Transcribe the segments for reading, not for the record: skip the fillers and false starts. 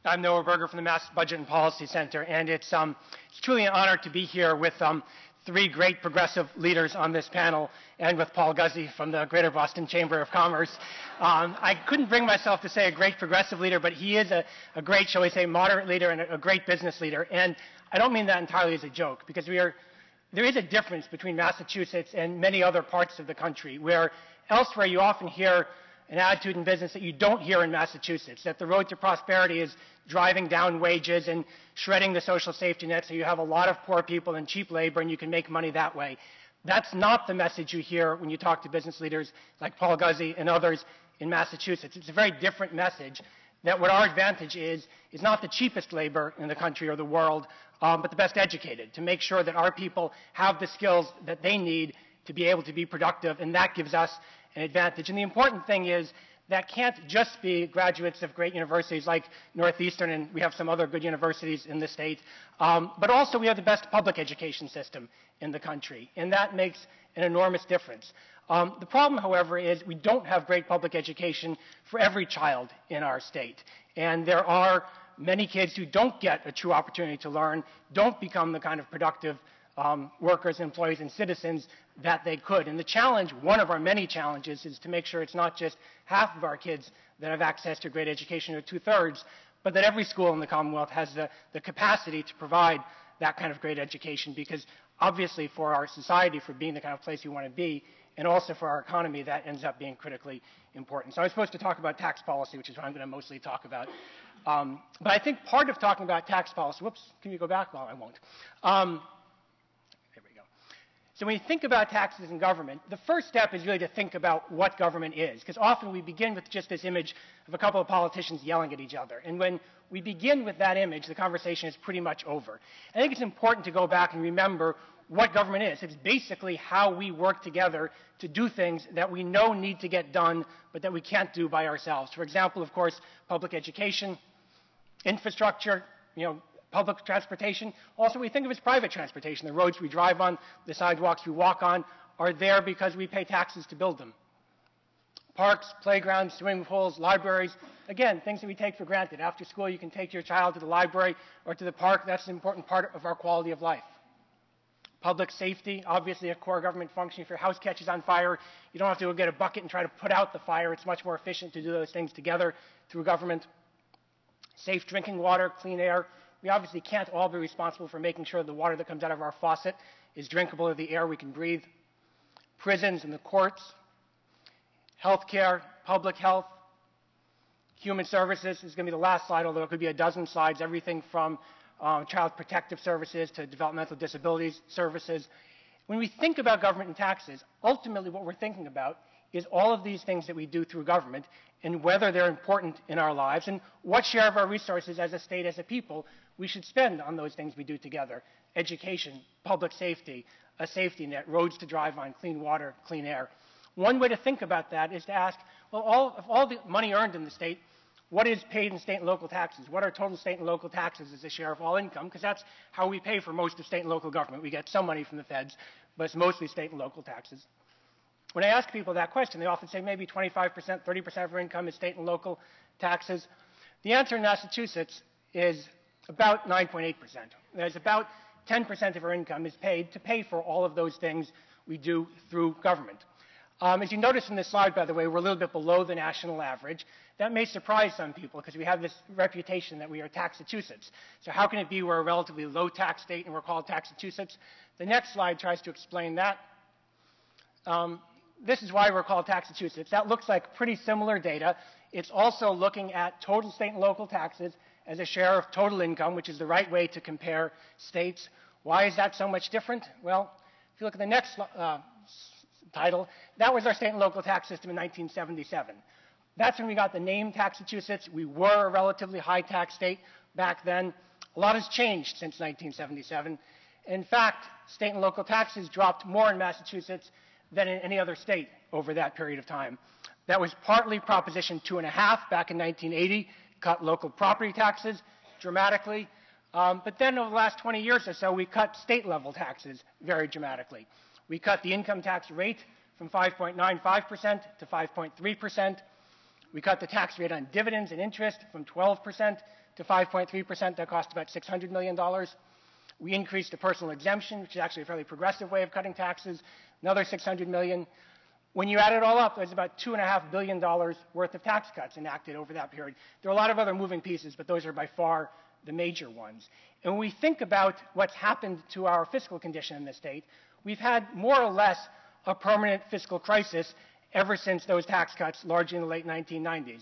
I'm Noah Berger from the MassBudget and Policy Center, and it's truly an honor to be here with three great progressive leaders on this panel, and with Paul Guzzi from the Greater Boston Chamber of Commerce. I couldn't bring myself to say a great progressive leader, but he is a great, shall we say, moderate leader and a great business leader. And I don't mean that entirely as a joke, because there is a difference between Massachusetts and many other parts of the country, where elsewhere you often hear an attitude in business that you don't hear in Massachusetts, that the road to prosperity is driving down wages and shredding the social safety net so you have a lot of poor people and cheap labor and you can make money that way. That's not the message you hear when you talk to business leaders like Paul Guzzi and others in Massachusetts. It's a very different message, that what our advantage is not the cheapest labor in the country or the world, but the best educated, to make sure that our people have the skills that they need to be able to be productive, and that gives us an advantage. And the important thing is that can't just be graduates of great universities like Northeastern, and we have some other good universities in the state, but also we have the best public education system in the country, and that makes an enormous difference. The problem, however, is we don't have great public education for every child in our state, and there are many kids who don't get a true opportunity to learn, don't become the kind of productive workers, employees, and citizens that they could. And the challenge, one of our many challenges, is to make sure it's not just half of our kids that have access to great education, or 2/3, but that every school in the Commonwealth has the capacity to provide that kind of great education, because obviously for our society, for being the kind of place we want to be, and also for our economy, that ends up being critically important. So I was supposed to talk about tax policy, which is what I'm going to mostly talk about. But I think part of talking about tax policy, whoops, can you go back? Well, I won't. There we go. So when you think about taxes and government, the first step is really to think about what government is, because often we begin with just this image of a couple of politicians yelling at each other. And when we begin with that image, the conversation is pretty much over. I think it's important to go back and remember what government is. It's basically how we work together to do things that we know need to get done, but that we can't do by ourselves. For example, of course, public education, infrastructure, public transportation. Also, we think of as private transportation. The roads we drive on, the sidewalks we walk on, are there because we pay taxes to build them. Parks, playgrounds, swimming pools, libraries, again, things that we take for granted. After school, you can take your child to the library or to the park. That's an important part of our quality of life. Public safety, obviously a core government function. If your house catches on fire, you don't have to go get a bucket and try to put out the fire. It's much more efficient to do those things together through government. Safe drinking water, clean air. We obviously can't all be responsible for making sure the water that comes out of our faucet is drinkable, or the air we can breathe. Prisons and the courts. Healthcare, public health. Human services is going to be the last slide, although it could be a dozen slides. Everything from child protective services to developmental disabilities services. When we think about government and taxes, ultimately what we're thinking about is all of these things that we do through government, and whether they're important in our lives, and what share of our resources as a state, as a people, we should spend on those things we do together. Education, public safety, a safety net, roads to drive on, clean water, clean air. One way to think about that is to ask, well, of all the money earned in the state, what is paid in state and local taxes? What are total state and local taxes as a share of all income? Because that's how we pay for most of state and local government. We get some money from the feds, but it's mostly state and local taxes. When I ask people that question, they often say maybe 25%, 30% of our income is state and local taxes. The answer in Massachusetts is about 9.8%. There's about 10% of our income is paid to pay for all of those things we do through government. As you notice in this slide, by the way, we're a little bit below the national average. That may surprise some people because we have this reputation that we are Taxachusetts. So how can it be we're a relatively low tax state and we're called Taxachusetts? The next slide tries to explain that. This is why we're called Taxachusetts. That looks like pretty similar data. It's also looking at total state and local taxes as a share of total income, which is the right way to compare states. Why is that so much different? Well, if you look at the next title, that was our state and local tax system in 1977. That's when we got the name Taxachusetts. We were a relatively high tax state back then. A lot has changed since 1977. In fact, state and local taxes dropped more in Massachusetts than in any other state over that period of time. That was partly Proposition 2.5 back in 1980, cut local property taxes dramatically. But then over the last 20 years or so, we cut state-level taxes very dramatically. We cut the income tax rate from 5.95% to 5.3%. We cut the tax rate on dividends and interest from 12% to 5.3%. That cost about $600 million. We increased the personal exemption, which is actually a fairly progressive way of cutting taxes, another $600 million. When you add it all up, there's about $2.5 billion worth of tax cuts enacted over that period. There are a lot of other moving pieces, but those are by far the major ones. And when we think about what's happened to our fiscal condition in the state, we've had more or less a permanent fiscal crisis ever since those tax cuts, largely in the late 1990s,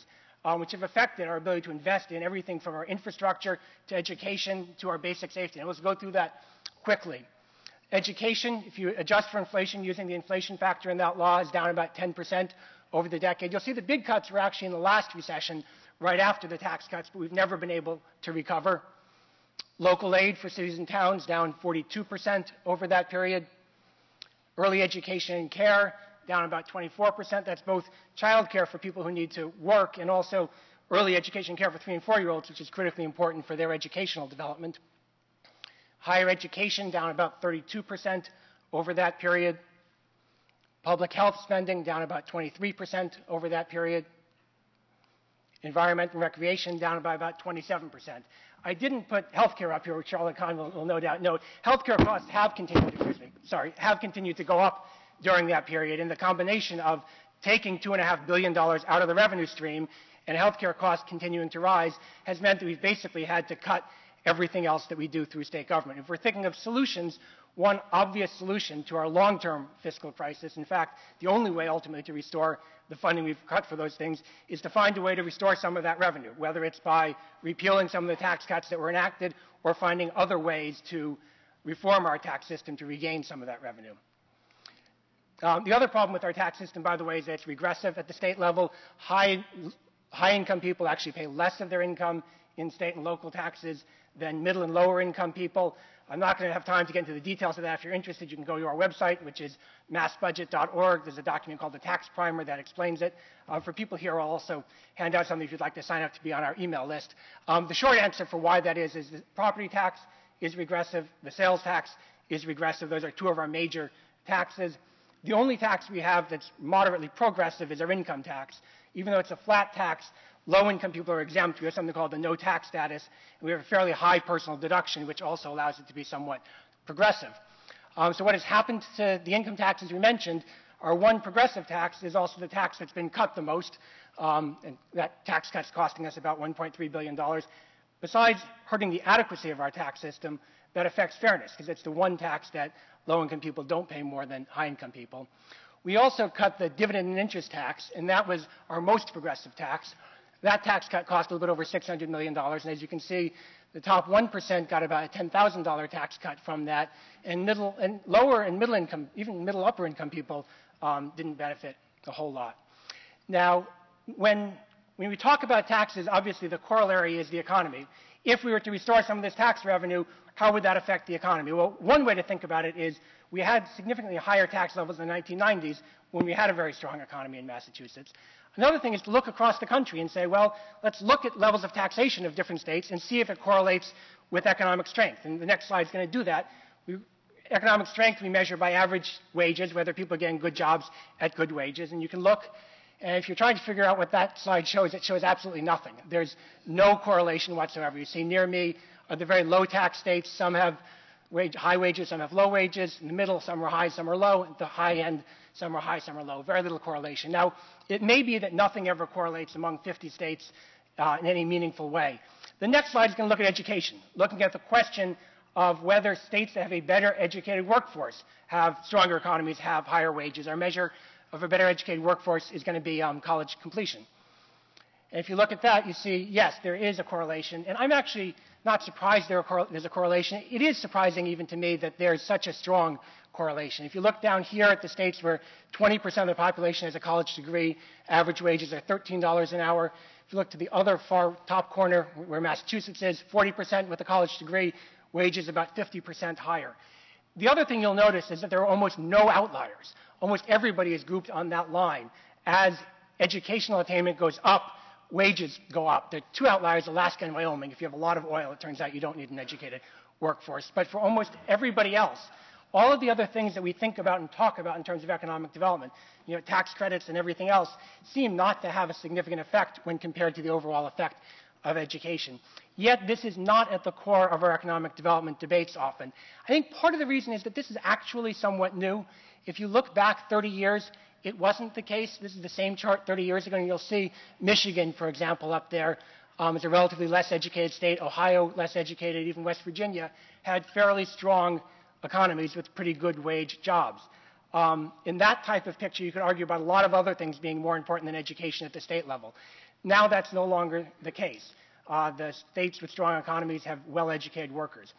which have affected our ability to invest in everything from our infrastructure to education to our basic safety. And let's go through that quickly. Education, if you adjust for inflation using the inflation factor in that law, is down about 10% over the decade. You'll see the big cuts were actually in the last recession, right after the tax cuts, but we've never been able to recover. Local aid for cities and towns down 42% over that period. Early education and care down about 24%. That's both child care for people who need to work and also early education care for 3- and 4-year-olds, which is critically important for their educational development. Higher education down about 32% over that period. Public health spending down about 23% over that period. Environment and recreation down by about 27%. I didn't put healthcare up here, which Charlotte Kahn will no doubt note. Healthcare costs have continued to go up during that period, and the combination of taking $2.5 billion out of the revenue stream and healthcare costs continuing to rise has meant that we've basically had to cut everything else that we do through state government. If we're thinking of solutions, one obvious solution to our long-term fiscal crisis, in fact, the only way ultimately to restore the funding we've cut for those things, is to find a way to restore some of that revenue, whether it's by repealing some of the tax cuts that were enacted or finding other ways to reform our tax system to regain some of that revenue. The other problem with our tax system, by the way, is that it's regressive at the state level. High-income people actually pay less of their income in state and local taxes than middle and lower income people. I'm not going to have time to get into the details of that. If you're interested, you can go to our website, which is massbudget.org. There's a document called the Tax Primer that explains it. For people here, I'll also hand out something if you'd like to sign up to be on our email list. The short answer for why that is the property tax is regressive. The sales tax is regressive. Those are two of our major taxes. The only tax we have that's moderately progressive is our income tax. Even though it's a flat tax, low-income people are exempt. We have something called the no-tax status, and we have a fairly high personal deduction, which also allows it to be somewhat progressive. So what has happened to the income taxes we mentioned, our one progressive tax is also the tax that's been cut the most, and that tax cut's costing us about $1.3 billion. Besides hurting the adequacy of our tax system, that affects fairness, because it's the one tax that low-income people don't pay more than high-income people. We also cut the dividend and interest tax, and that was our most progressive tax. That tax cut cost a little bit over $600 million, and as you can see, the top 1% got about a $10,000 tax cut from that, and lower and middle income, even middle upper income people didn't benefit a whole lot. Now, when we talk about taxes, obviously the corollary is the economy. If we were to restore some of this tax revenue, how would that affect the economy? Well, one way to think about it is we had significantly higher tax levels in the 1990s when we had a very strong economy in Massachusetts. Another thing is to look across the country and say, well, let's look at levels of taxation of different states and see if it correlates with economic strength. And the next slide is going to do that. Economic strength we measure by average wages, whether people are getting good jobs at good wages. And you can look, and if you're trying to figure out what that slide shows, it shows absolutely nothing. There's no correlation whatsoever. You see near me are the very low tax states. Some have high wages, some have low wages. In the middle, some are high, some are low. At the high end, some are high, some are low. Very little correlation. Now, it may be that nothing ever correlates among 50 states in any meaningful way. The next slide is going to look at education, looking at the question of whether states that have a better educated workforce have stronger economies, have higher wages. Our measure of a better educated workforce is going to be college completion. And if you look at that, you see, yes, there is a correlation. And I'm actually not surprised there's a correlation. It is surprising even to me that there's such a strong correlation. If you look down here at the states where 20% of the population has a college degree, average wages are $13 an hour. If you look to the other far top corner where Massachusetts is, 40% with a college degree, wages about 50% higher. The other thing you'll notice is that there are almost no outliers. Almost everybody is grouped on that line. As educational attainment goes up, wages go up. There are two outliers, Alaska and Wyoming. If you have a lot of oil, it turns out you don't need an educated workforce. But for almost everybody else, All of the other things that we think about and talk about in terms of economic development, tax credits and everything else, seem not to have a significant effect when compared to the overall effect of education. Yet this is not at the core of our economic development debates often. I think part of the reason is that this is actually somewhat new. If you look back 30 years, it wasn't the case. This is the same chart 30 years ago, and you'll see Michigan, for example, up there is a relatively less educated state. Ohio, less educated. Even West Virginia had fairly strong economies with pretty good wage jobs. In that type of picture, you could argue about a lot of other things being more important than education at the state level. Now that's no longer the case. The states with strong economies have well-educated workers.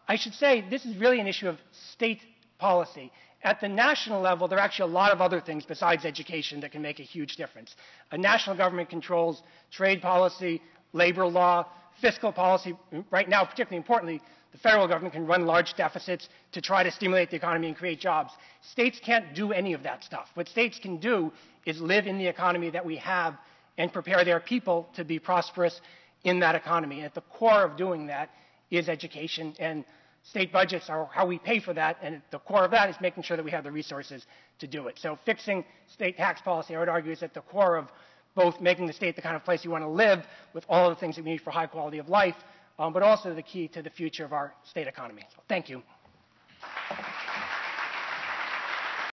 I should say this is really an issue of state policy. At the national level, there are actually a lot of other things besides education that can make a huge difference. A national government controls trade policy, labor law, fiscal policy. Right now, particularly importantly, the federal government can run large deficits to try to stimulate the economy and create jobs. States can't do any of that stuff. What states can do is live in the economy that we have and prepare their people to be prosperous in that economy. And at the core of doing that is education, and state budgets are how we pay for that, and at the core of that is making sure that we have the resources to do it. So fixing state tax policy, I would argue, is at the core of both making the state the kind of place you want to live with all of the things that we need for high quality of life, but also the key to the future of our state economy. So thank you.